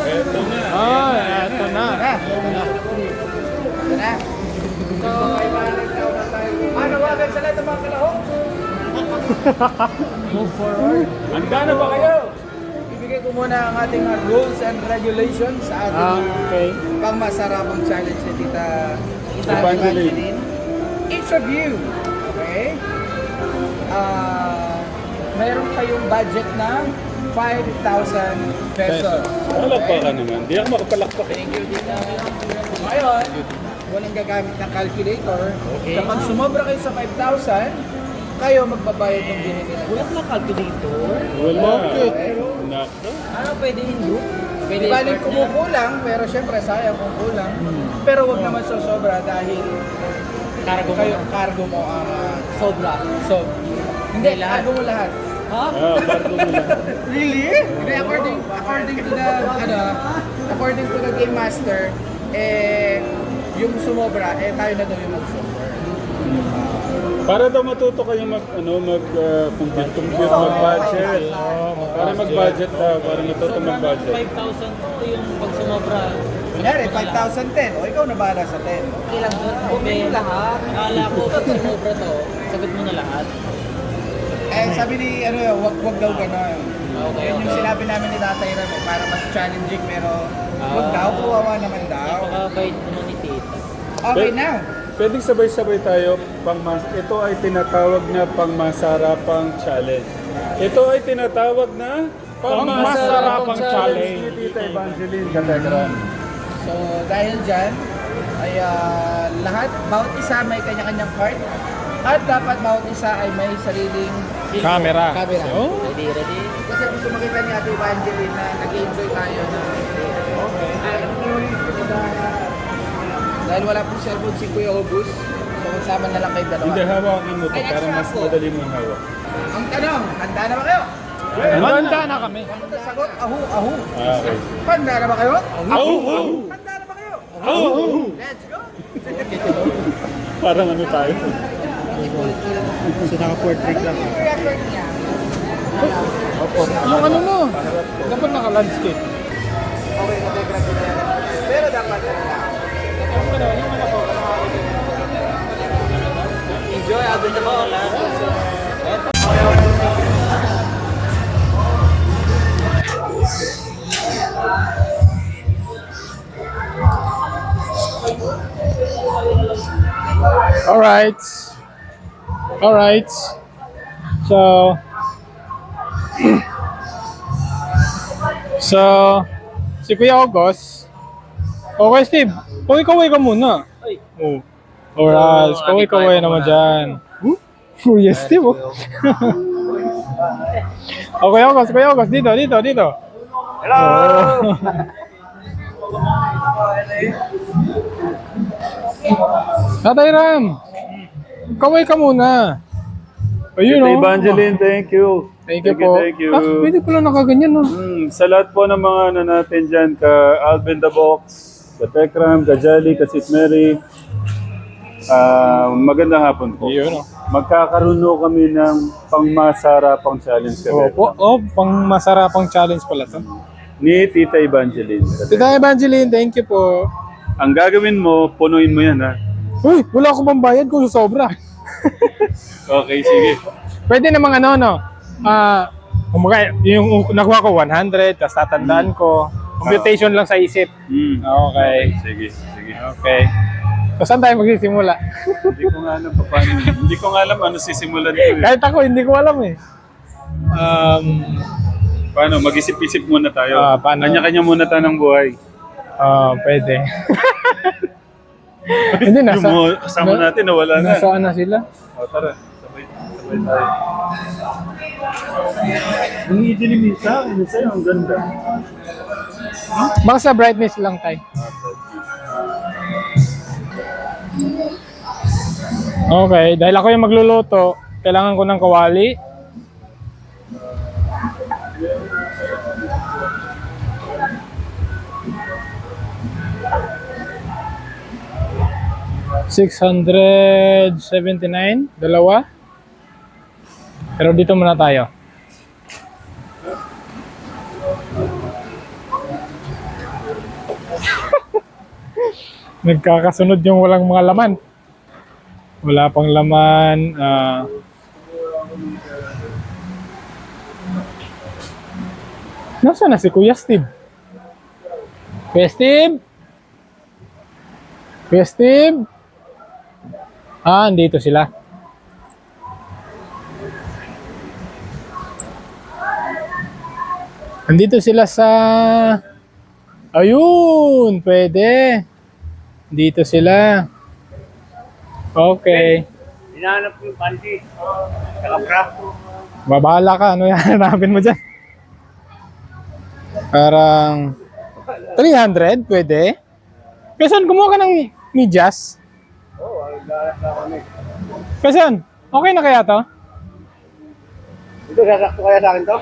Eto na. Eto na. So, ano wagan sa lahat ng mga kalahok? Move forward. Handa na ba kayo? Ibigay ko muna ang ating rules and regulations sa ating Okay. pangmasarapang challenge ni Tita Evangeline. Each of you, okay? Mayroon kayong budget na 5,000 pesos. Palakpakan naman. Di ako makapalakpak eh. Thank you, Tita. Ngayon, walang gagamit ng calculator. Kapag sumobra kayo sa 5,000, kayo magbabayad ng binigay. Wala ka calculator? Wala. Okay. Nako. Ano pwede hindi? Pwede balik kumukulang, pero syempre sayang kung kulang. Pero wag naman sobra dahil Cargo mo. cargo mo ang Sobra. so hindi Hindi lahat. cargo mo lahat. Ha? Barko mo lang. Really? Hindi, according to the game master, yung sumobra, tayo na daw yung mag-suffer. Para daw matuto kayo mag-compute, mag-budget. Para mag-budget daw, para matuto mag-budget. 5,000 to yung pag sumobra. Kunyari, 5,010, o ikaw na bahala sa 10. Okay lang doon. Okay yung lahat. Akala ko pag sumobra to, sagot mo na lahat. Sabi ni, wag daw gano'n. Okay, Yun yung okay. sinabi namin ni Tatay Ram, para mas challenging, pero wag daw, kawawa naman daw. Napakabait naman ni Tita. Okay now. Pwedeng sabay-sabay tayo. Ito ay tinatawag na pangmasarapang challenge. Ito ay tinatawag na Pangmasarapang challenge. ni Tita Evangeline Katekram. So, dahil dyan, ay bawat isa may kanya-kanyang card. At dapat bawat isa ay may sariling Camera. camera. Oh. Ready, ready? Kasi gusto makita ni Ate Evangeline na nag-enjoy tayo na dahil wala pong cellphone si Kuya August, so magsama na lang kayo dalawa. Hindi, hawakan mo to para mas madali mong hawak. Ang tanong, handa na ba kayo? Handa na kami. Sagot, ahu. Okay. Handa na ba kayo? Ahu! Handa na ba kayo? Ahu! Let's go! Parang ano tayo? Kasi naka-portrait lang. Ano yung record niya? Yung ano mo, dapat naka-landscape. Okay, nag-record niya. Pero dapat Enjoy, abot na ba? Alright. Alright. So, si Kuya August. Okay, Steve. Kaway-kaway ka muna. Oh. Alright. Kaway-kaway naman dyan. Kuya Steve, oh. Okay, Kuya August. Dito. Hello! Tatay Ram. Kaway ka muna. Ayun, Tita oh. Evangeline, thank you. Thank you po. Thank you. Pwede pala nakaganyan, no? Sa lahat po ng mga natin dyan, ka Alvin the Box, ka Tekram, ka Jolly, ka Sis Mary, magandang hapon po. Yun, oh. Magkakaroon ho kami ng pangmasarapang challenge kami Pang masarapang challenge pala to. ni Tita Evangeline. Tita Evangeline, thank you po. Ang gagawin mo, punuin mo yan ha. Uy, wala akong pambayad kung sobra. Okay, sige. Pwede namang yung nakuha ko 100, tapos tatandaan ko. Computation lang sa isip. Okay. Sige. Okay. So, saan tayo magsisimula? Hindi ko nga alam paano. Hindi ko nga alam ano sisimulan ko eh. Kahit ako, hindi ko alam eh. Paano? Mag-isip-isip muna tayo. Paano? Kanya-kanya muna tayo ng buhay. Pwede. Hindi, Yung mga kasama natin, nawala na. Nasaan na sila? O, tara. Sabay tayo. Ang idilim isa, sa'yo, ang ganda. Baka sa brightness lang tayo. Okay, dahil ako yung magluluto, kailangan ko ng kawali. $679, dalawa. Pero dito muna tayo. Nagkakasunod yung walang mga laman. Wala pang laman. Nasaan na si Kuya Steve? Kuya Steve? Kuya Steve? Andito sila. Andito sila sa... Ayun! Pwede. Dito sila. Okay. Hinahanap ko yung panty. Saka bra. Babala ka. Ano yan? Hanapin mo dyan? Parang... 300? Pwede. Kasan, kumuha ka ng medyas? Oo, naglalak na ako na. Kasan, okay na kaya to? Ito, sasakto kaya sa akin to?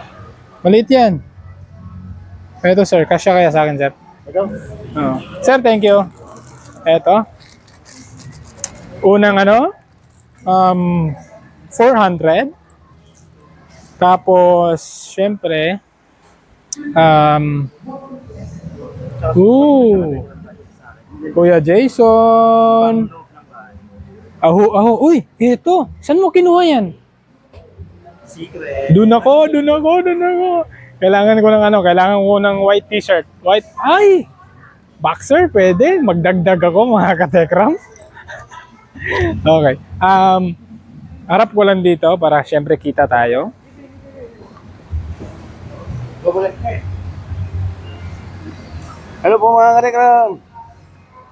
Maliit yan. Ito sir, kasya kaya sa akin sir? Ito? Oo. Sir, thank you. Ito. Unang 400. Tapos, syempre, Kuya Jason. Uy, ito. Saan mo kinuha yan? Secret. Doon ako. Kailangan ko ng white t-shirt. White, ay! Boxer, pwede. Magdagdag ako, mga katekram. Okay. Harap ko lang dito para syempre kita tayo. Babulat ka eh. Ano po mga karekram?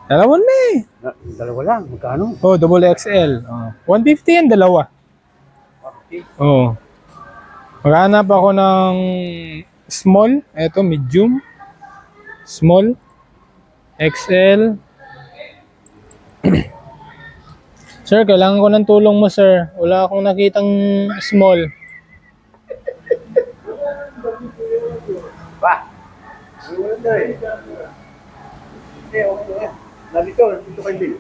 Dalawan na eh. Dalawa lang, magkano? Oh, double XL. Oh. 150 yan, dalawa. Oh. Maghanap ako ng small. Eto, medium. Small. XL. Sir, kailangan ko ng tulong mo, sir. Wala akong nakitang small. Ba? Ano mo na eh? Hindi, okay na. Nandito kayo din.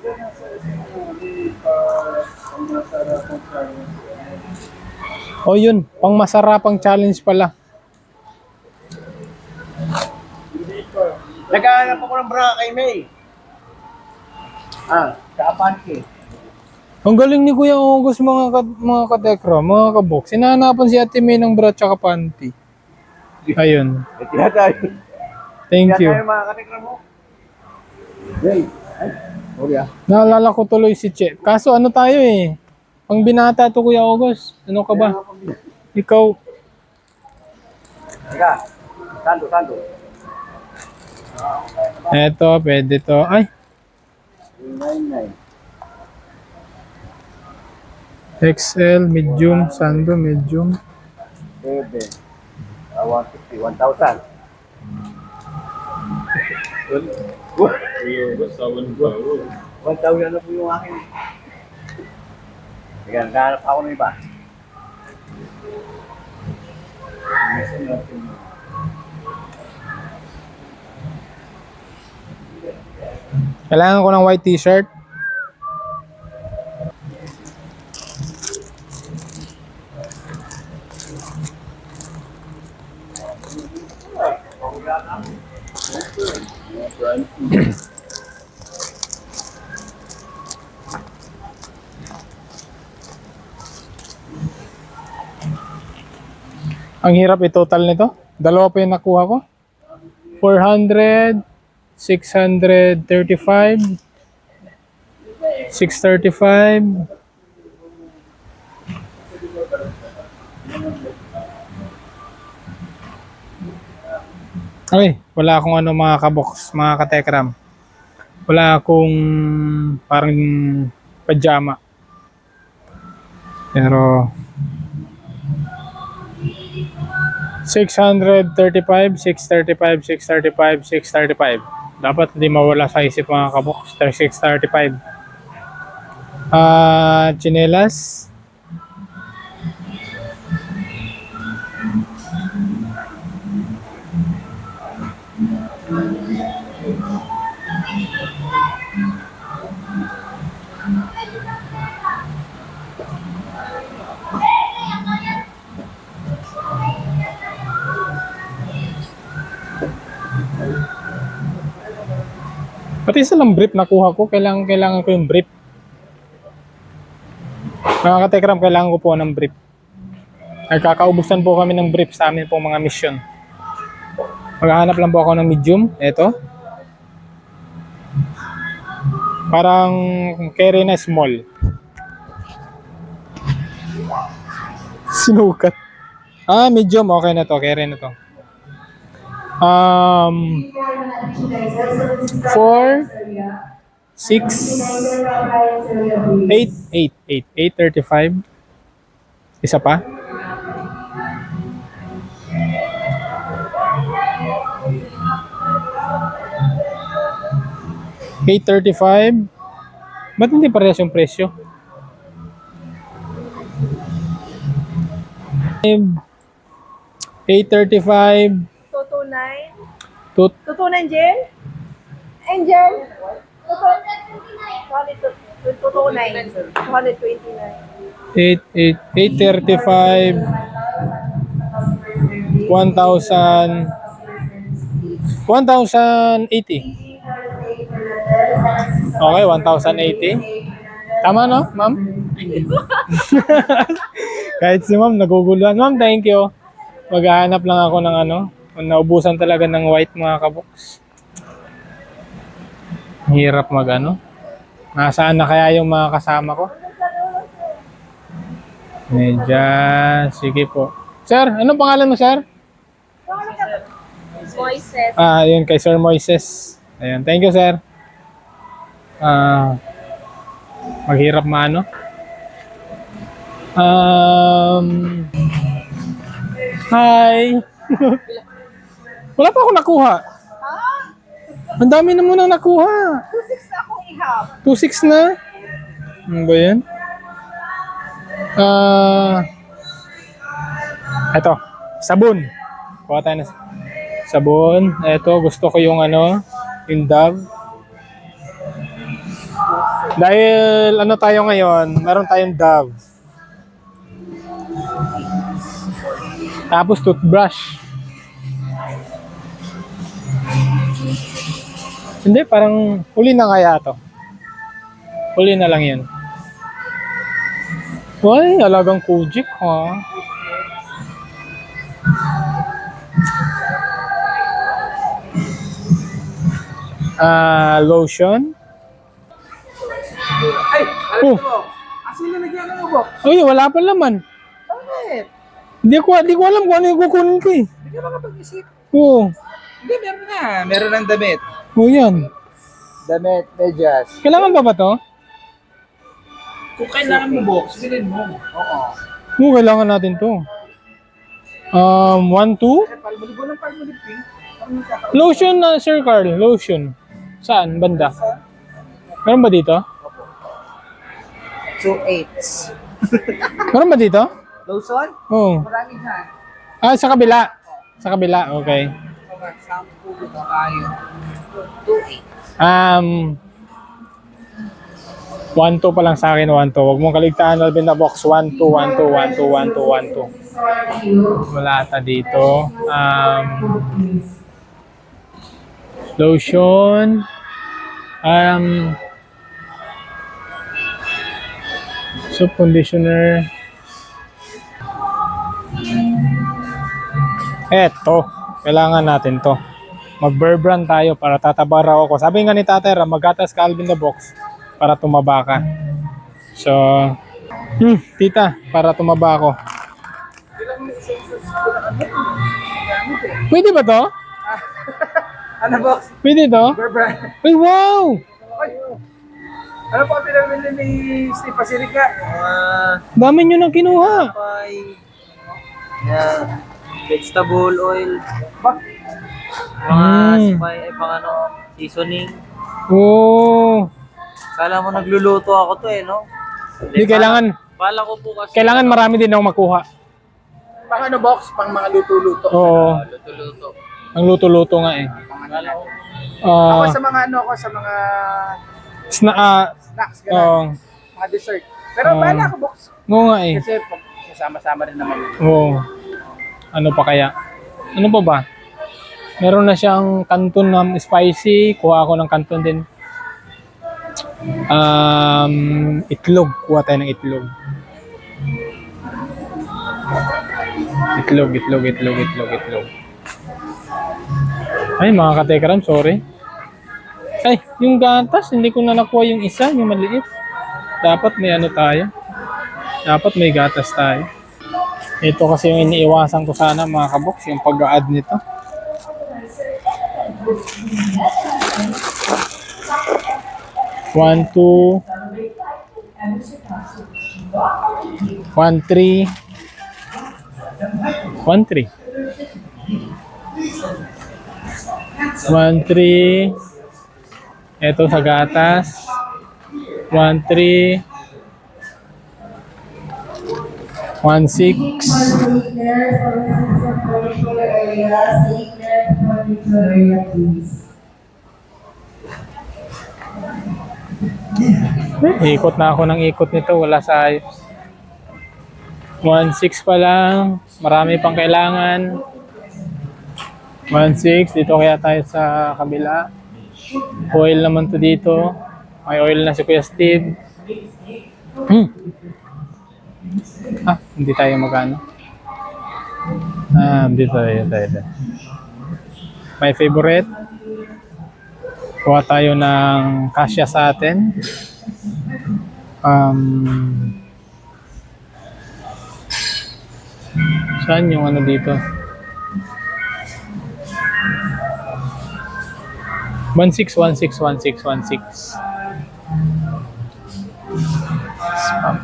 Oh, yun. Pang masarapang challenge pala. Naghahanap ako ng bra kay May. Saka panty. Ang galing ni Kuya August, mga katekra, mga kabok. Sinahanapan si Ate May ng bra tsaka panty. Ayun. Ito na tayo. Thank you. Tayo mga karekram mo. Hey. Ay, sorry ah. Naalala ko tuloy si Che. Kaso ano tayo eh. Pang binata to Kuya August. Ano ka ba? Ikaw. Teka. Sando. Eto, pwede to. Ay, 99. XL, medium, sando, medium. 7. 150. 1,000. Basta 1,000. 1,000 na po yung akin. Teka, naghahanap ako ng iba. Kailangan ko ng white t-shirt. Ang hirap i-total nito. Dalawa pa yung nakuha ko. 400, 635, 635. Okay, wala akong mga kabox, mga katekram. Wala akong parang pajama. Pero 635, 635, 635, 635. Dapat hindi mawala sa isip mga kabox. 635. Chinelas. Pati isa lang brief nakuha ko. Kailangan ko yung brief. Mga katekram, kailangan ko po ng brief. Nagkakaubusan po kami ng brief sa amin pong mga mission. Maghahanap lang po ako ng medium. Ito. Parang carry na small. Sinukat. Medium. Okay na to. Carry na to. 4, 6, 8:35. Isa pa. $8.35. Ba't hindi parehas yung presyo? 8.35. 229. 229, Angel? Angel? 229. 229. 8.35. 1,080. Okay, 1,080. Tama no, ma'am? Kahit si ma'am naguguluhan. Ma'am, thank you. Maghahanap lang ako ng naubusan talaga ng white mga kaboks. Hirap Nasaan na kaya yung mga kasama ko? Medya, sige po. Sir, anong pangalan mo, sir? Moises. Yun kay Sir Moises. Ayan, thank you, sir. Maghirap Hi. Wala pa ako nakuha. Ang dami na munang nakuha. 2.6 na akong ihap. 2.6 na? Ano ba yan? Ito, sabon. Kuha tayo na sabon. Ito, gusto ko yung yung Dove. Dahil tayo ngayon, meron tayong Dove. Tapos toothbrush. Hindi, parang huli na kaya to. Huli na lang yan. Ay, alagang Kojik, ha? Lotion. Ay, alam Oh. mo, asin na nagyan mo, Bok? Uy, wala pa laman. Bakit? Di ko alam kung ano yung kukunin ko eh. Hindi ka makapag-isip. Oo. Hindi, meron na. Meron ng damit. Oo yan. Damit, medyas. Kailangan ba to? Kung kailangan mo, Bok, silin mo. Oo. Oo, kailangan natin to. 1, 2. Palmolive ng palmolive, pink. Lotion na, Sir Carl. Lotion. Saan? Banda? Meron ba dito? 2.8. Meron ba dito? Lawson? Oo. Marami dyan. Sa kabila. Sa kabila, okay. Shampoo ko tayo. 1-2 pa lang sa akin, 1-2. Huwag mong kaligtaan, Alvin, na box. 1-2, 1-2, 1-2, 1-2, 1-2. Wala ata dito. Lotion. Soap conditioner. Eto. Kailangan natin to. Mag-Burbrand tayo para tataba raw ako. Sabi nga ni Tatay Ram, magatas ka Alvin the box para tumaba ka. So, tita, para tumaba ako. Pwede ba to? Ano, Box? Pwede to? Burbrand. Ay, wow! Ano po ang pinamili ni Steve Pasilica? Dami nyo nang kinuha. Vegetable oil, Ba? seasoning. Oo. Kala mo nagluluto ako to no? Hindi, kailangan Kala ko po kasi marami din ako makuha. Pang ano, Box? Pang mga luto-luto. Oo. luto-luto. Ang luto-luto nga eh. Kala ko Ako Ah, sa mga sa mga snacks, gano'n. Oo. Mga dessert. Pero bahala ako, Box. Oo nga eh. Kasi pag sasama-sama rin naman yun. Oo. Ano pa kaya? Ano pa ba? Meron na siyang kanton na spicy. Kuha ako ng kanton din. Itlog. Kuha tayo ng itlog. Itlog. Ay, mga katekram, sorry. Ay, yung gatas, hindi ko na nakuha yung isa, yung maliit. Dapat may ano tayo. Dapat may gatas tayo. Ito kasi yung iniiwasan ko sana mga kaboks, yung pag-a-add nito. One, two, 1, 3, 1, 3. 1, 3. Ito sa gatas. 1, 3. 1, 6. Ikot na ako ng ikot nito. Wala sa ayos. 1.6 pa lang. Marami pang kailangan. 1.6. Dito kaya tayo sa kabila. Oil naman to dito. May oil na si Kuya Steve. Hindi tayo magano. Dito tayo. My favorite. Kuha tayo ng kasya sa atin. Saan yung ano dito? 1.6. Spam.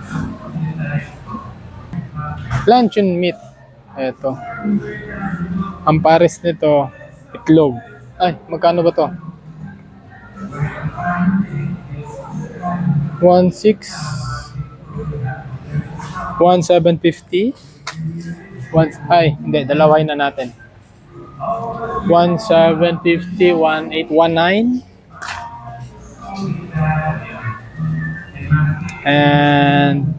Luncheon meat. Ito. Ang pares nito, itlog. Ay, magkano ba to? 1.6. 1.750. Ay, hindi. Dalawahin na natin. 1.750. 1.819. And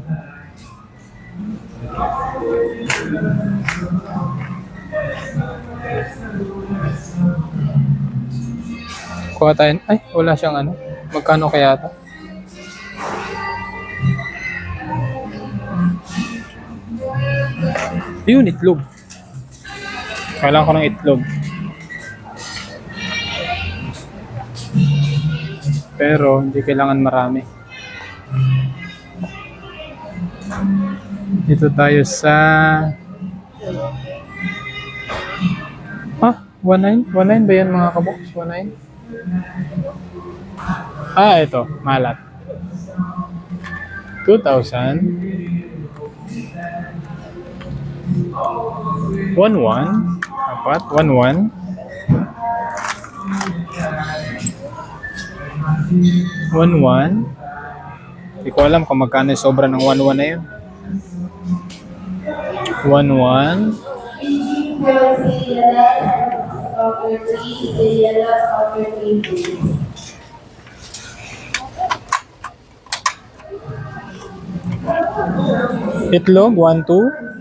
kuha tayo. Ay, wala siyang ano. Magkano kaya ito? Yun, itlog. Kailangan ko ng itlog. Pero, hindi kailangan marami. Dito tayo sa 19? 19 ba yan mga kaboks? 19? Ito. Malat. 2,000. 11. Apat. 11. 11. Hindi ko alam kung magkano yung sobra ng 11 na yun. 11. Itlog, 1, 2.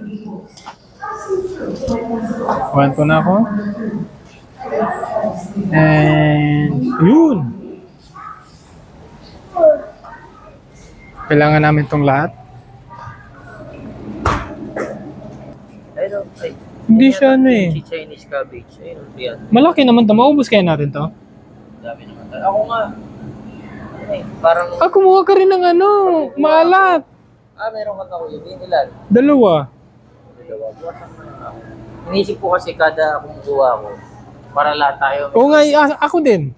1, 2 na ako. And yun. Kailangan namin itong lahat. Hindi siya ano eh. Chinese cabbage. Ayun, yan. Malaki naman ito. Maubos kaya natin to? Dami naman. Ako nga. Parang... Kumuha ka rin ng ano. Maalat. Meron ka na kuya. Ilan? Dalawa. Inisip ko kasi kada kumukuha ko. Para lahat tayo. Oo nga, ako din.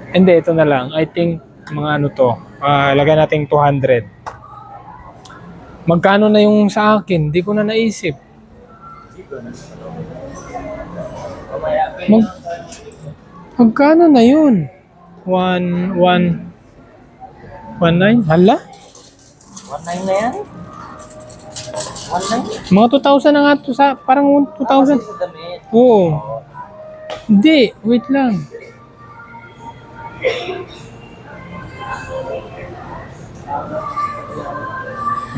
Hindi, ito na lang. I think, mga ano to. Lagay natin 200. Magkano na yung sa akin? Di ko na naisip. Magkano na yun? 1.9? Hala? 1.9 na yan? 1.9? Mga 2,000 na nga to sa, parang 2,000. Sa damit. Oo. Hindi, wait lang.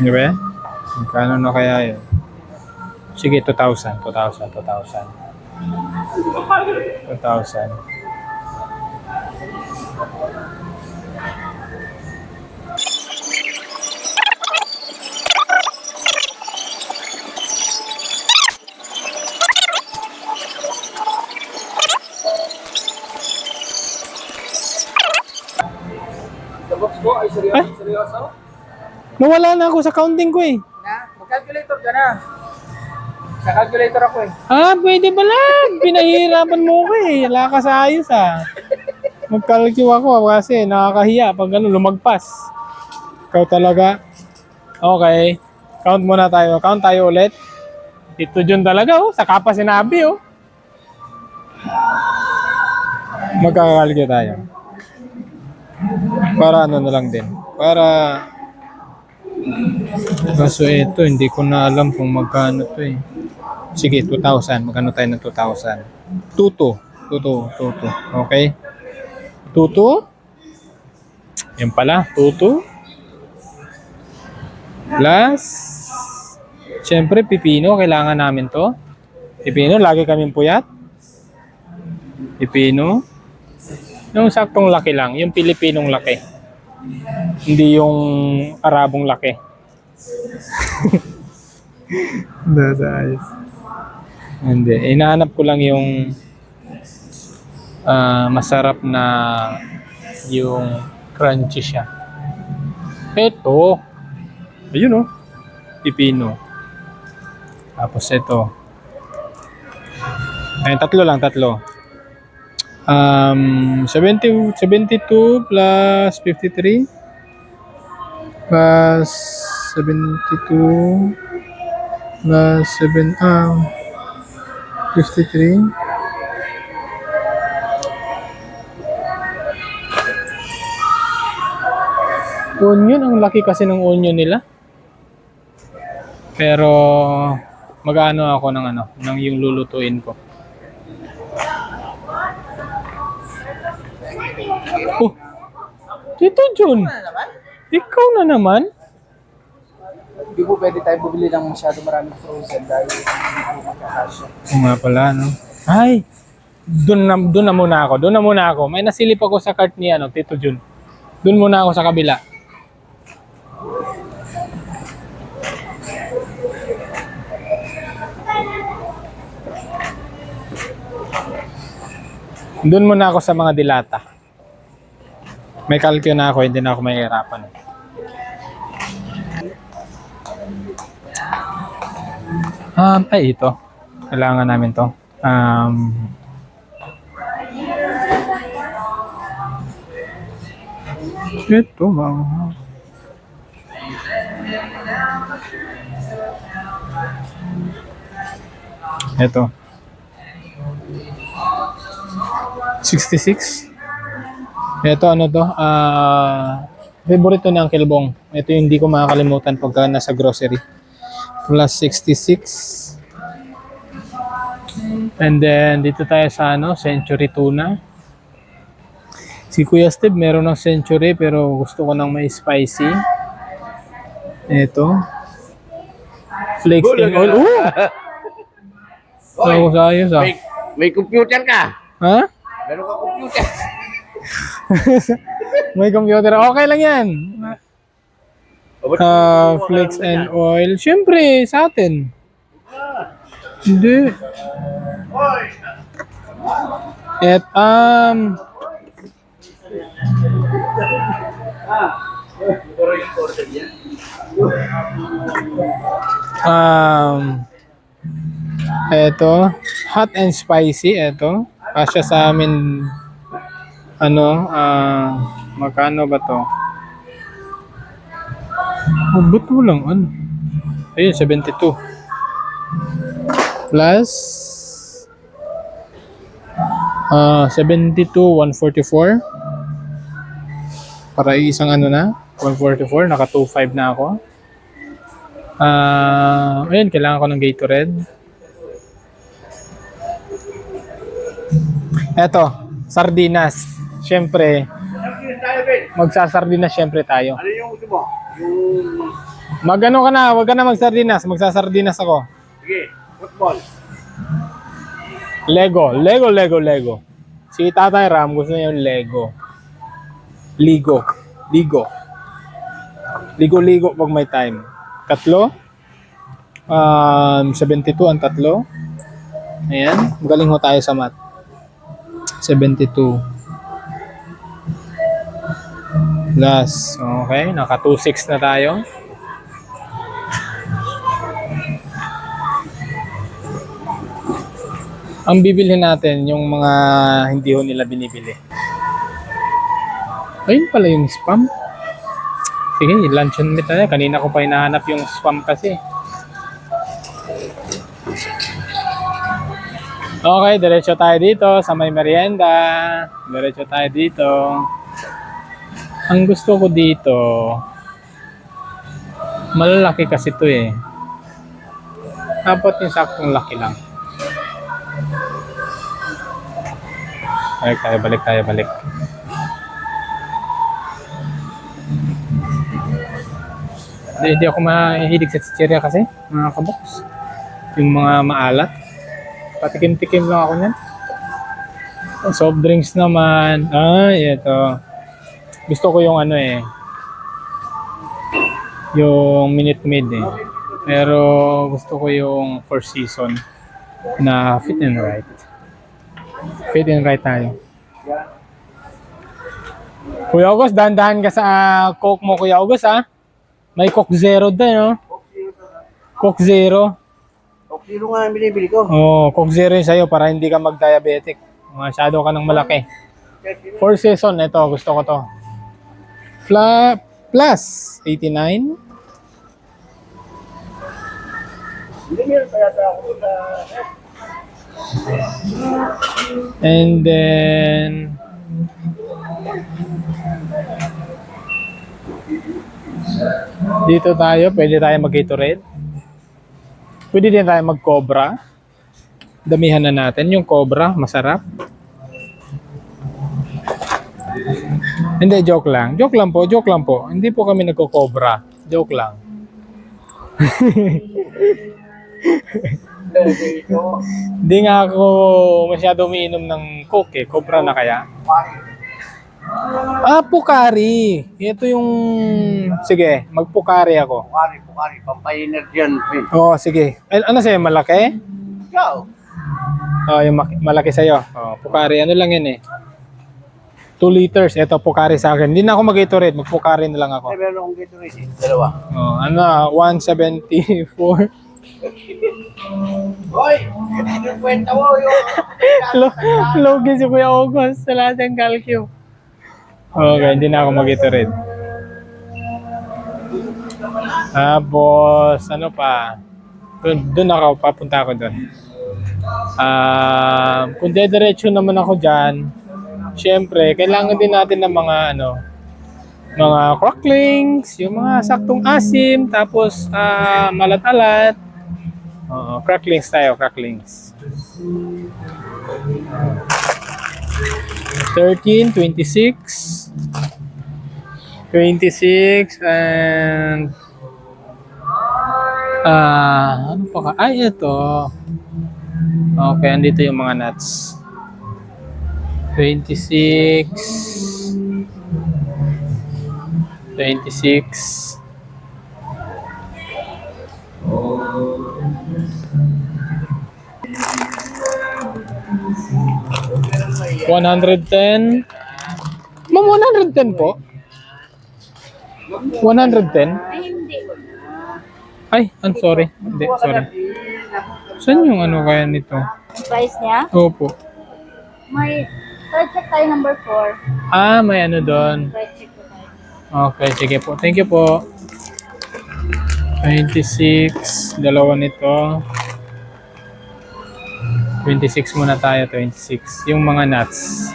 Di ba? Magkano na kaya yun? Sige, 2,000. 2,000. Oh, ay seryoso, Ay? seryoso? Nawala na ako sa counting ko eh. Na, mag-calculator ka na. Sa calculator ako eh. Ah, pwede pala. Pinahihirapan mo ko eh. Wala ka sa ayos ah. Mag-calcu ako kasi nakakahiya pag ano, lumagpas. Ikaw talaga. Okay. Count muna tayo. Count tayo ulit. Ito dyan talaga oh. Saka pa sinabi oh. Magkakalagay tayo. Para ano na lang din. Para... Kaso ito, hindi ko na alam kung magkano to eh. Sige, 2,000. Magkano tayo ng 2,000? Tuto. Okay? Tuto? Yan pala, tuto. Plus, siyempre, pipino. Kailangan namin to. Pipino, lagi kaming puyat. Pipino. Yung saktong laki lang. Yung Pilipinong laki. Hindi yung Arabong laki. Ayos. Hindi. Inahanap ko lang yung masarap na yung crunchy siya. Ito. Ayun oh. Pipino. Tapos ito. Ay, tatlo. 72 plus 53 plus 72 plus 53. Onion, ang laki kasi ng onion nila. Pero mag-ano ako ng yung lulutuin ko. Oh, Tito Jun, ikaw na naman? Hindi po pwede tayo bumili ng masyado maraming frozen dahil hindi po magkakasya. Oo nga pala, no? Ay, doon na muna ako. May nasilip ako sa cart ni Tito Jun. Doon muna ako sa kabila. Doon muna ako sa mga dilata. May kalkyo na ako, hindi na ako mahihirapan. Ay, ito. Kailangan namin to. Ito, mga... Ito. 66. Ito ano to? Favorite to ni Uncle Bong. Ito yung hindi ko makakalimutan pagka nasa grocery. Plus 66. And then dito tayo sa Century Tuna. Si Kuya Steve meron ng Century pero gusto ko ng may spicy. Ito. Flakes and oil. Oh, sayos ah. May computer ka? Ha? Meron ka computer? May computer. Okay lang yan. Flakes and oil. Siyempre, sa atin. Hindi. At, eto, hot and spicy, eto. Kasya sa amin, magkano ba to? Ba't mo lang, ayun, 72. Plus, 72, 144. Para isang 144, naka 2.5 na ako. Ayun, kailangan ko ng Gatorade. Eto, sardinas. Siyempre, magsasardinas siyempre tayo. Ano yung gusto mo? Yung... Magano ka na, wag ka na magsardinas. Magsasardinas ako. Sige, football. Lego. Si Tatay Ram gusto niya yung Lego. Ligo pag may time. Tatlo. 72 ang tatlo. Ayan, magaling ho tayo sa math. 72. Plus, okay, naka 2.6 na tayo. Ang bibilhin natin yung mga hindi ho nila binibili. Ayun pala yung spam. Sige, luncheon meat tayo. Kanina ko pa hinahanap yung spam kasi. Okay, diretso tayo dito sa may merienda. Diretso tayo dito. Ang gusto ko dito, malalaki kasi to eh. Dapat yung saktong laki lang. Balik tayo. Hindi ako mahilig sa chichirya kasi, mga kaboks. Yung mga maalat. Patikim-tikim lang ako niyan. Soft drinks naman. Ito. Gusto ko yung ano eh. Yung Minute Maid eh. Pero gusto ko yung Four Season na Fit and Right. Fit and Right tayo. Kuya August, dahan-dahan ka sa Coke mo, Kuya August, ha? May Coke Zero din, no? Coke Zero. Coke Zero nga ang binibili ko. Oo, Coke Zero yun sa'yo para hindi ka mag-diabetic. Masyado ka ng malaki. Four Season, ito, gusto ko to. Plus, 89. Hindi meron pa yata ako sa... And then dito tayo, pwede tayo mag-Gatorade. Pwede din tayo mag-Cobra. Damihan na natin yung Cobra, masarap. Hindi, joke lang. Joke lang po. Hindi po kami nagko-Cobra. Joke lang. Hindi nga ako masyado umiinom ng Coke eh. Cobra na kaya? Pocari. Ito yung... Sige, mag-Pocari ako. Pukari, pampainer dyan. Oo, sige. Ano sa'yo, malaki? Ikaw. Yung malaki sa'yo. Pocari, ano lang yan eh. 2 liters. Ito, Pocari sa akin. Hindi na ako mag-Gatorade. Mag-Pocari na lang ako. Meron akong Gatorade eh. Dalawa. Ano, 174. Hoy! Yung kwenta mo yung... Logi si Kuya August sa lahat ng calcio. Okay, hindi na ako mag-Gatorade. Tapos, ano pa? Doon ako, papunta ako doon. Kung dediretso naman ako dyan, syempre, kailangan din natin ng mga mga cracklings, yung mga saktong asim, tapos malat-alat. Cracklings tayo, cracklings. 13, 26, 26, and ano pa ka? Ito. Okay, andito yung mga nuts. 26, 26, 110. Ma'am, 110 po? 110? Ay, I'm sorry. Hindi, sorry. Saan yung ano kaya nito? Price niya? Opo. May third check tayo number 4. May ano doon. Third check po tayo. Okay, sige po. Thank you po. 26. Dalawa nito. 26 muna tayo. 26. Yung mga nuts.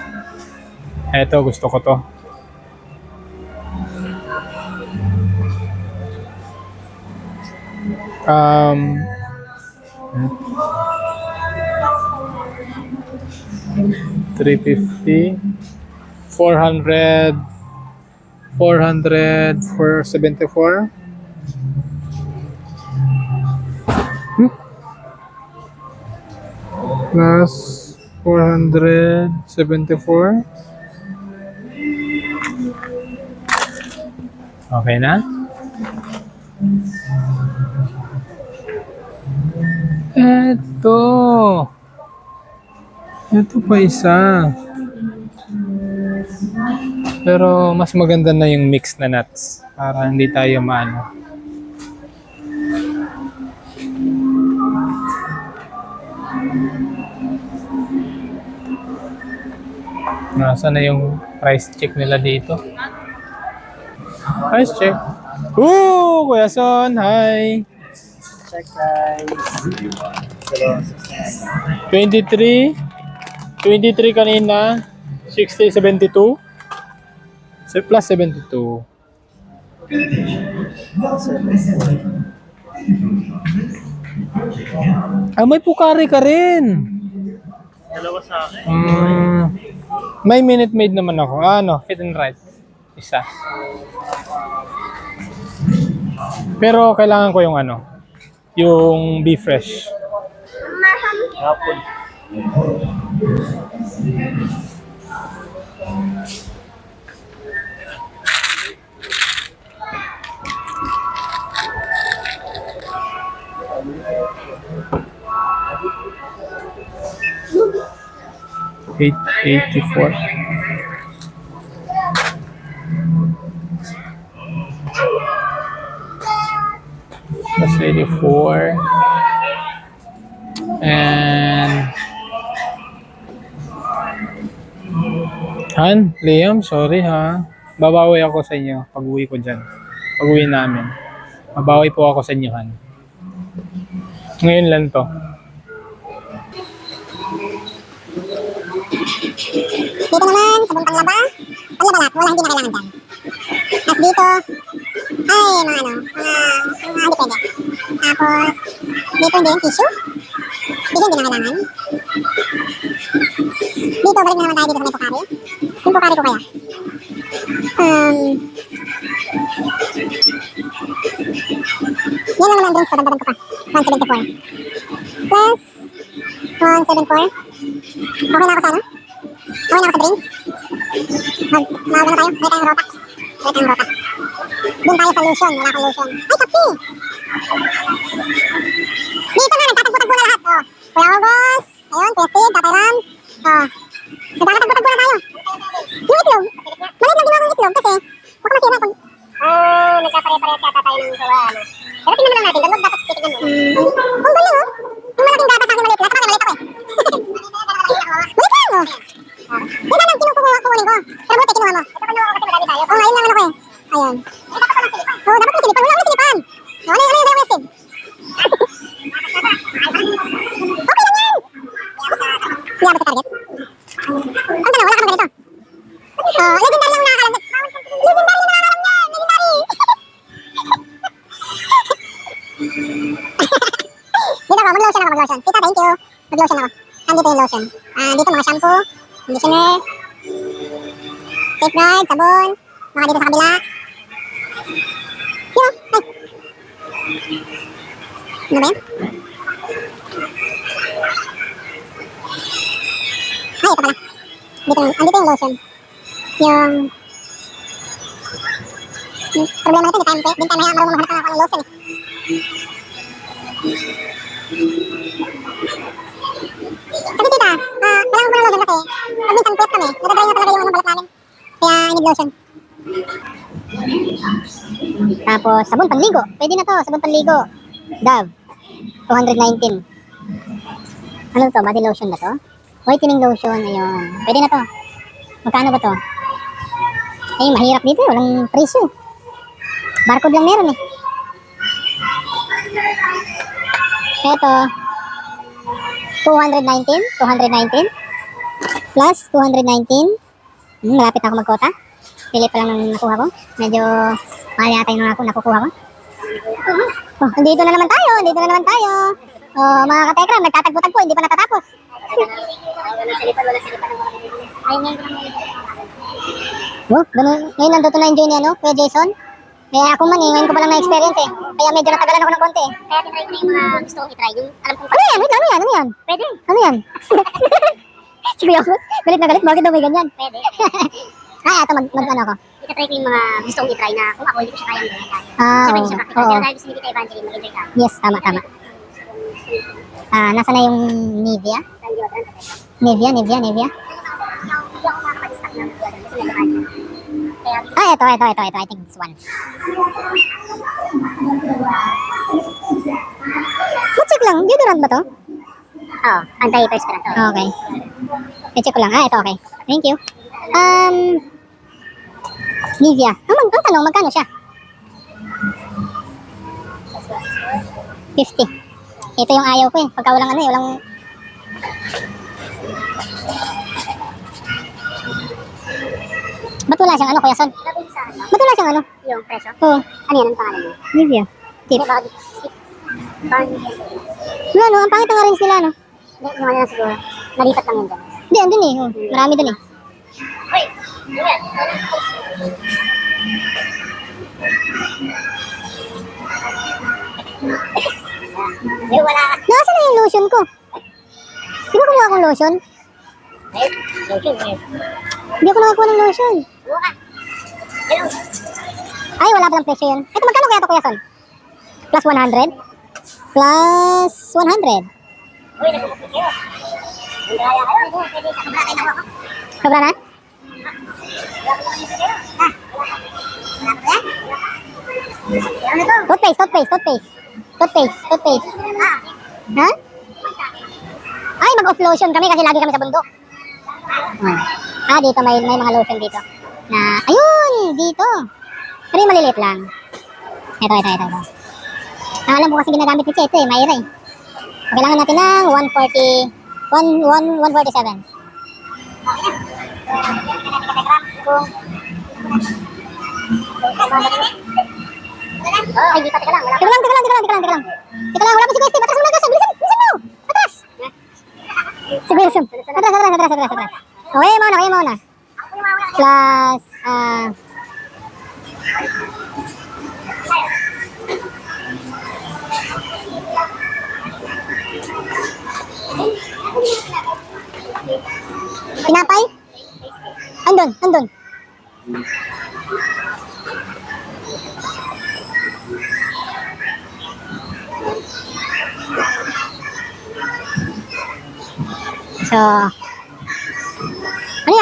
Eto, gusto ko to. $350, 400, 474. Plus 474. Okay na? Ito pa isa. Pero mas maganda na yung mix na nuts para hindi tayo maano. Nasa na yung price check nila dito? Price check. Ooh, Kuya Son, hi. Check guys. 23 kanina, 60, 72. Plus 72. Ah, may pukari ka rin. Dalawa sa akin. May Minute Maid naman ako. Ano, Fit and Right. Isa. Pero kailangan ko yung ano, yung Be Fresh. Hapon. 884. Plus 84. And Han, Liam, sorry ha. Babawi ako sa inyo pag uwi ko dyan. Pag uwi namin. Babawi po ako sa inyo, Han. Ngayon lang to. Dito naman, sabon panglaba. Panglaba lahat, wala hindi na kailangan dyan. Tapos dito, ay mga ano, mga depende. Tapos, dito hindi yung tissue. Dito hindi na kailangan. Dito, balik na naman tayo dito sa may pokari. Yung pokari ko kaya. Yan lang naman drinks ko, dagdagan ko pa. 174. Plus, 174. Okay na ako sa ano? Okay na ako sa drinks. Mag-mauna na tayo. May tayong rotak. May tayong rotak. Doon tayo sa lotion. Wala akong lotion. Ay, kape! Dito na, nagtatagpo-tagpo na lahat. Oh. Kuya August. Ayun, Kuya Steve, Tatay Ram. Oh. Nagtatagpo-tagpo na tayo. Yung itlog. Maliit lang ginawa kong itlog kasi baka masira pag... nagkapare-pares yata tayo ng gawa. Pero tingnan mo lang natin. Dalawag dapat titignan mo. Ang galing oh. Yung malaking gata sa akin maliit lang. Sa maliit ako eh. Maliit lang oh. Yung lang kinukuha ko. Pero buti kinuha mo. Ito kinuha ko kasi madami tayo. Oo, ayun lang ano ko eh. Ayun. Dapat ko ng silipan. Oo, dapat ko silipan. Wala akong silipan. Ano yung sa'yo wasted? Okay lang yan. Hindi ako sa target. Ang tanong, wala ka ba ganito? Legendary lang nakakalam. Legendary lang nakakalam niya. Legendary. Dito ako, mag-lotion ako, mag-lotion. Tita, thank you. Mag-lotion ako. Nandito yung lotion. Dito mga shampoo, conditioner, safeguard, sabon, mga dito sa kabila. Yun, ay. Ano ba yan? Ay, ito pala. Andito yung lotion. Yung problema nito, hindi tayo marunong maghanap ako ng lotion eh. Kasi tita, kailangan ko ng lotion kasi pag minsan puyat kami, nadadry na talaga yung anong balat namin. Kaya I need lotion. Tapos sabon panligo. Pwede na to, sabon panligo. Dove. 219. Ano to? Body lotion ba to? Whitening lotion. Ayun. Pwede na to. Magkano ba to? Ay, mahirap dito. Walang presyo. Barcode lang meron eh. Ito. 219. 219. Plus 219. Malapit na ako magkota. Pili pa lang ng nakuha ko. Medyo mahal yata yung nakukuha ko. Oh, dito na naman tayo. Dito na naman tayo. Oh, mga katekram, nagtatagpo-tagpo. Hindi pa natatapos. Wala silipan. Ayun ngayon. Oh, ngayon nandito na enjoy niya, no? Kuya Jason. Kaya ako man eh, ngayon ko pa lang na-experience eh. Kaya medyo natagalan ako ng konti eh. Kaya tinry ko na yung mga gusto kong itry. Yung alam kong... Ano yan? Wait, ano yan? Pwede. Ano yan? Si Kuya August, galit na galit. Bakit daw may ganyan? Pwede. Ito mag-ano ako. Itatry ko yung mga gusto kong itry na kung ako hindi ko siya kayang gawin. Siyempre hindi siya practical. Pero dahil gusto ni Tita Evangeline, mag-enjoy ka. Yes, tama. Nasa na yung Nivea? Nivea. Hindi ako makakapag-stock ng deodorant kasi nagkakain. Ah, ito. I think this one. Check lang. Deodorant ba to? Oo, anti-perspirant. Okay. I-check ko lang. Ah, ito, okay. Thank you. Nivea. Ang tanong, magkano siya? 50. Ito yung ayaw ko eh. Pagka walang ano eh, walang... Ba't wala siyang ano, Kuya Son? Ba't wala siyang ano? Yung presyo. Oo. Ano yan ang pangalan mo? Nivea. Tip. Bakit? Parang Wala, no? Ang pangit ng orange nila, no? hindi naman yan siguro. Nalipat lang yun dyan. Hindi, andun eh. Oh, marami dun eh. Pero wala ka. Nasaan na yung lotion ko? Di ba kumuha akong lotion? Lotion eh. Hindi ako nakakuha ng lotion. Buka. Hello. Ay, wala palang presyo yun. Ito, magkano kaya ito, Kuya Son? Plus 100? Plus 100. Uy, nagpupukit kayo. Ang draya kayo. Pwede sa kabra kayo ako. Sobra na? Ano to? Toothpaste. Ha? Ay, mag-off lotion kami kasi lagi kami sa bundok. Ah, dito may mga lotion dito. Na, ayun, dito. Pero yung maliliit lang. Ito. Alam ko kasi ginagamit ni Che, ito eh, Mayra eh. Kailangan natin ng 147. Ay, di pa, teka lang. Wala Teka lang. Wala pa si Bestie. Patras mo na, Bestie. Bilisan mo. Patras. Si Wilson. Patras. Okay, mauna. Plus, tinapay? Andun. So,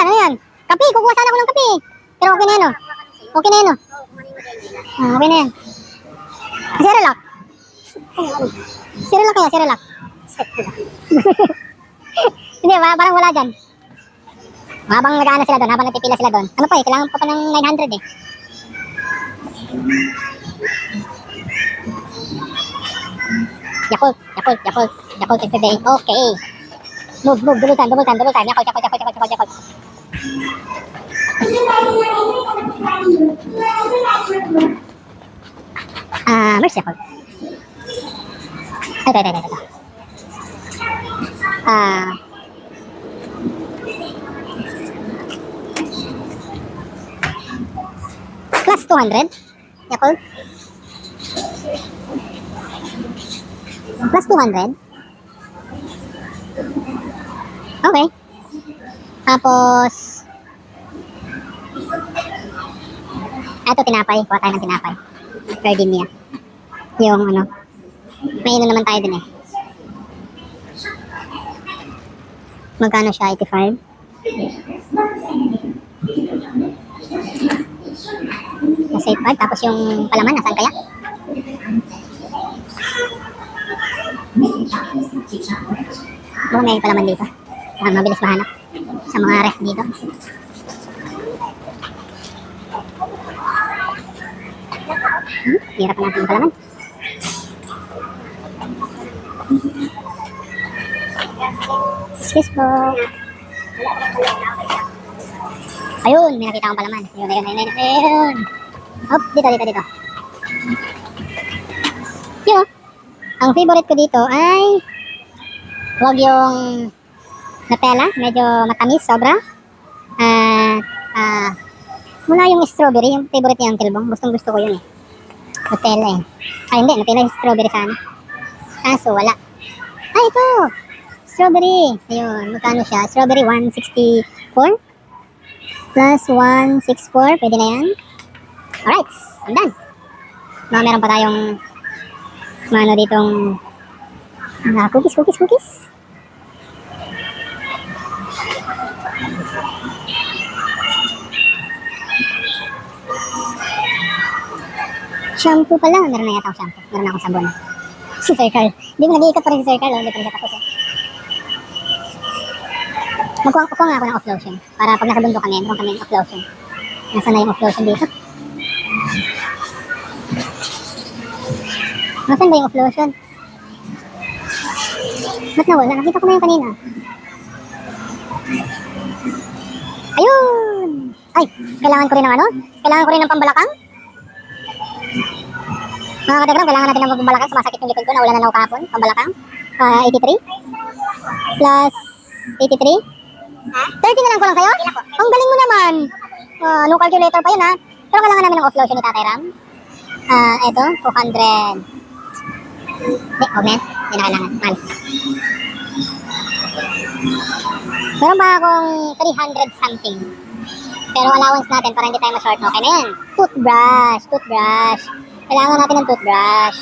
ano yan? Kape, kukuha sana ako ng kape. Pero okay na yan, oh. Okay na yan. Cerelac. Cerelac. Hindi, parang wala dyan. Habang nag-ano sila doon, habang nagpipila sila doon. Ano pa eh, kailangan pa ng 900 eh. Yakult every day. Okay. Move, double time. Yakult. Where's Yakult? Ito. Plus 200. Yakult. Plus 200. Okay. Tapos, ito tinapay. Kuha tayo ng tinapay. Gardenia. Yung ano, may ino naman tayo din eh. Magkano siya? 85? Nasa 85. Tapos yung palaman, nasaan kaya? Baka may palaman dito. Mabilis mahanap sa mga ref dito. Hirap natin yung palaman. Excuse po. Ayun, may nakita akong palaman. Ayun. Hop, dito. Yun. Ang favorite ko dito ay wag yung Nutella, medyo matamis, sobra. Wala yung strawberry, yung favorite ni Uncle Bong. Gusto ko yun eh. Nutella eh. Ay hindi, Nutella yung strawberry sana. Kaso wala. Ay ito! Strawberry. Ayun, magkano siya? Strawberry 164 plus 164, pwede na yan. Alright, I'm done. Meron pa tayong ditong cookies. Shampoo pala. Meron na yata akong shampoo. Meron na akong sabon. Si Sir Carl. Hindi mo nag-iikot pa rin si Sir Carl. Hindi pa rin siya tapos. Magkuha nga ako ng off-lotion. Para pag nasa bundok kami, meron kami off-lotion. Nasaan na yung off-lotion dito? Nasaan ba yung off-lotion? Ba't nawala? Nakita ko na yung kanina. Ayun! Ay, kailangan ko rin ng ano? Kailangan ko rin ng pambalakang? Mga kategram, kailangan natin ng pambalakang. Sumasakit yung likod ko. Nawala na ako kahapon. Pambalakang. 83. Plus 83. 30 na lang ko lang sa'yo? Ang galing mo naman. No calculator pa yun ha. Pero kailangan namin ng off-lotion ni Tatay Ram. Eto, 200. Hindi, huwag na yan. Hindi na kailangan. Mahal. Meron pa akong 300 something. Pero allowance natin para hindi tayo ma-short. Okay na yan. Toothbrush. Kailangan natin ng toothbrush.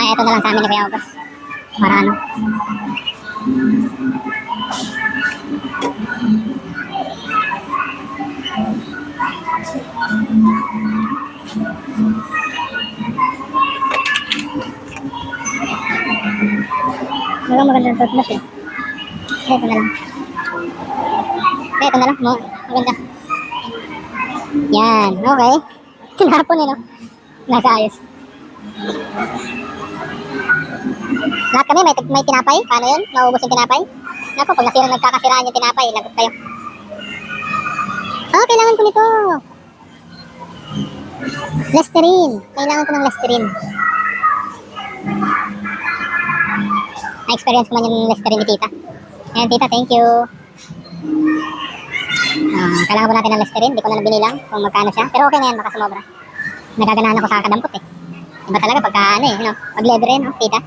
Ito na lang sa amin ni Kuya August. Para ano? Magandang toothbrush eh. Ito na lang. Ito na lang. Maganda. Yan. Okay. Tinapon eh, no? Nasa ayos. Lahat kami may tinapay. Paano yun? Naubos yung tinapay? Naku, pag nagkakasiraan yung tinapay, lagot kayo. Kailangan ko nito. Listerine. Kailangan ko ng Listerine. Na-experience ko man yung Listerine ni Tita. Ayan, Tita, thank you. Kailangan ko natin ng Listerine. Hindi ko na binilang kung magkano siya. Pero okay na yan, baka sumobra. Nagaganahan ako sa kadampot eh. Iba talaga pagka ano eh, no? Pag lever eh, no? Tita.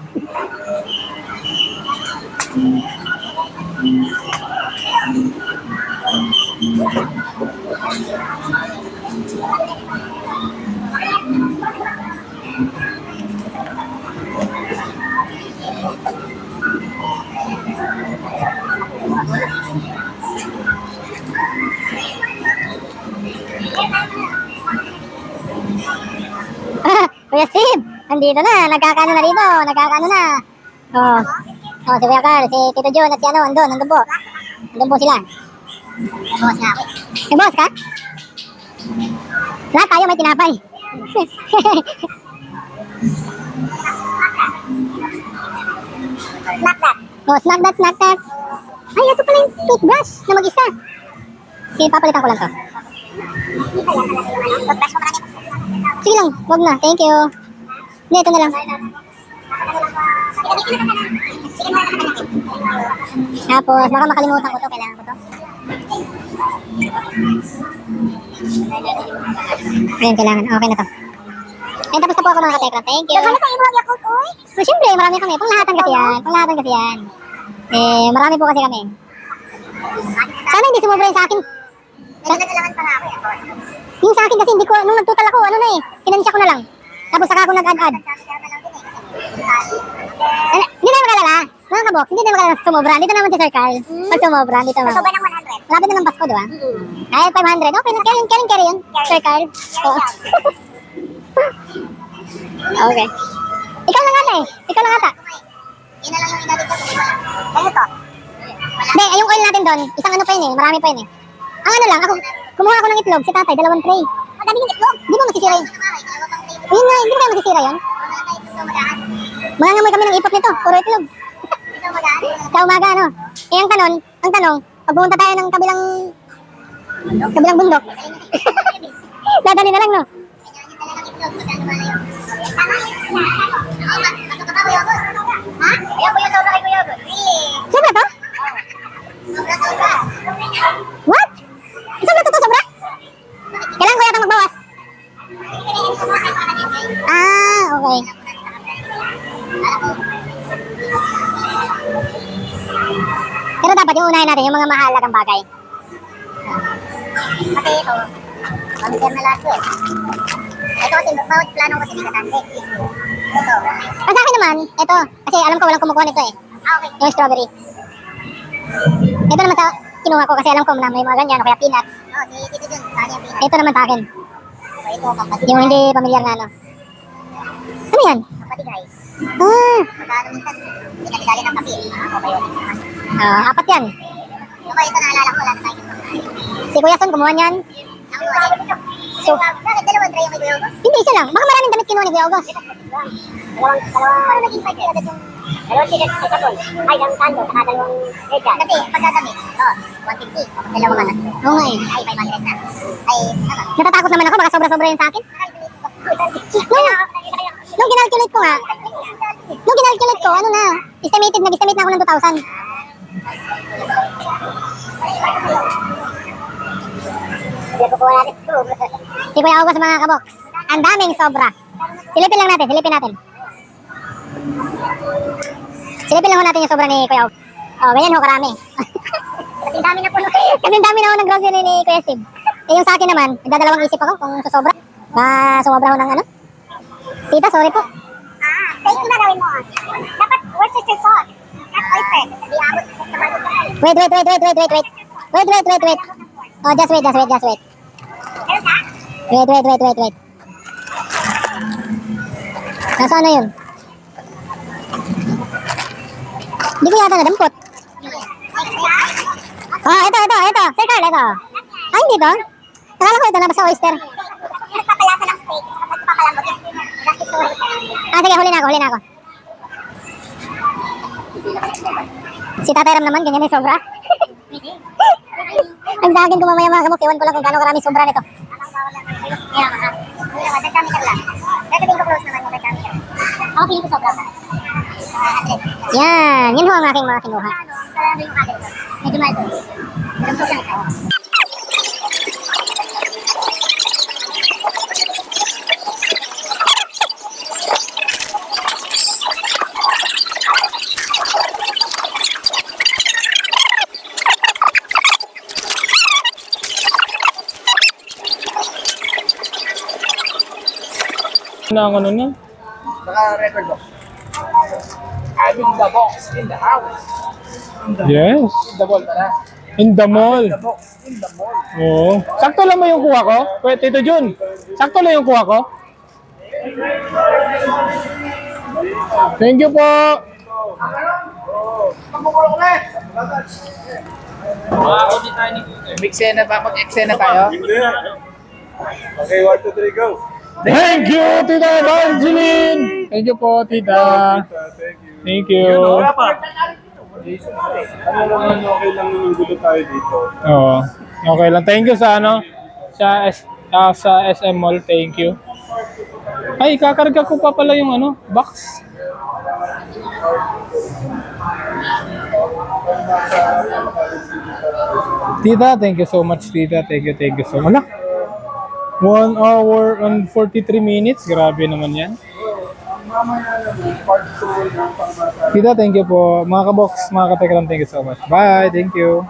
Kuya Steve, nandito na, nagkakano na dito, nagkakano na. Si Kuya Carl, si Tito John at si ano, andun po. Andun po sila. Boss na ako. May boss ka? Lahat tayo may tinapay. Snack that. Ay, ito pala yung toothbrush na mag-isa. Sige, papalitan ko lang to. Sige lang, wag na. Thank you. Hindi, ito na lang. Tapos, baka makalimutan ko to. Kailangan ko to. Ayun, kailangan. Okay na to. Ayun, tapos na po ako mga katekra. Thank you. So, syempre, marami kami. Panglahatan kasi yan. Marami po kasi kami. Sana hindi sumobra yung sa akin. Yung sa akin kasi hindi ko, nung nagtutal ako, ano na eh, kinansya ko na lang. Tapos saka ako nag-add-add. Hindi na magalala. Mga kabox, hindi na magalala sa sumobra. Dito naman si Sir Carl. Pag sumobra, dito naman. Sobrang ng 100. Malapit na ng Pasko, di ba? Kahit 500. Okay, carry yun. Sir Carl. Okay. Ikaw lang ata. Yun na lang yung inadit ko. Ano to? Hindi, yung oil natin doon, isang ano pa yun eh, marami pa yun eh. Ang ano lang, ako, kumuha ako ng itlog, si tatay, 2 tray. Madami yung itlog? Di ba masisira yun? Yun nga, hindi ba kaya masisira yun? Mangangamoy kami ng ipot nito, puro itlog. Sa umaga, ano? Eh, ang tanong, pag pumunta tayo ng kabilang bundok, dadali na lang, no? Ha? Ayan po yung sobra kay Kuya Bud. Sobra to? Sobra. What? Sobra to? Kailangan ko yata magbawas. Okay. Pero dapat yung unahin natin yung mga mahalagang bagay. Kasi ito, pang-share na lahat ko eh. Ito kasi, bawat plano ko kasi may katante. Ito. Para sa akin naman, ito, kasi alam ko walang kumukuha nito eh. Okay. Yung strawberry. Ito naman sa kinuha ko kasi alam ko na may mga ganyan o kaya peanut. Oo, si Tito Jun, sa kanya peanut. Ito naman sa akin. Ito, kapatid. Yung hindi pamilyar na ano. Ano yan? Kapatid guys. Magkano minsan, pinagdali ng kape. Probiotics naman. Apat yan. Okay, ito naalala ko, wala na tayo. Si Kuya Son, kumuha niyan. So, bakit dalawang tray yung may Kuya August? Hindi, isa lang. Baka maraming damit kinuha ni Kuya August. Paano naging 5 kaya agad yung... Dalawang ticket, isa tol. Ay, dalawang sando, saka dalawang lecha. Kasi pagkadamit, 150. Kapag dalawang anak. Oo nga eh. Ay, 500 na. Ay, natatakot naman ako, baka sobra-sobra yun sa akin. Nung kinalculate ko nga, ano na, estimated na ako ng 2,000. Si Kuya August mga kabox. Ang daming sobra. Silipin lang natin. Silipin lang ho natin yung sobra ni Kuya August. Oh, ganyan ho karami. Kasi dami na ho ng grocery ni Kuya Steve. Eh yung sa akin naman, nagdadalawang isip ako kung susobra. Sumobra ho ng ano. Tita, sorry po. Steak na gawin mo. Dapat Worcester sauce. Not oyster. Wait. Oh, just wait. Wait. Nasaan na yun? Hindi ko yata nadampot. Oh, ito. Sir Carl, ito. Ay, hindi to. Nakala ko ito na basta oyster. Nagpapalasa ng steak. Nagpapalambot yun. Sige, huli na ako. Si Tatay Ram naman, ganyan may sobra. Ang sa akin kung mamaya mga kamok, iwan ko lang kung gaano karami sobra nito. Yan, yun ho ang aking mga kinuha. Medyo mahal to. Na ang ano na? Naka-record box. Having the box in the house. Yes. In the ball pala. In the mall. The box in the mall. Oo. Sakto lang mo yung kuha ko? Wait, Tito Jun. Sakto lang yung kuha ko? Thank you po. Mix-ena pa, mag-exena tayo. Okay, 1, 2, 3, go. Thank you, Tita Evangeline. Thank you po, Tita. Thank you. Thank you. Okay lang naman gulo tayo dito. Oo. Okay lang. Thank you sa ano, sa SM Mall. Thank you. Ay, kakarga ko pa pala yung ano, box. Tita, thank you so much, Tita. Thank you so much. 1 hour and 43 minutes. Grabe naman yan. Tita, thank you po. Mga kabox, mga katekram, thank you so much. Bye, thank you.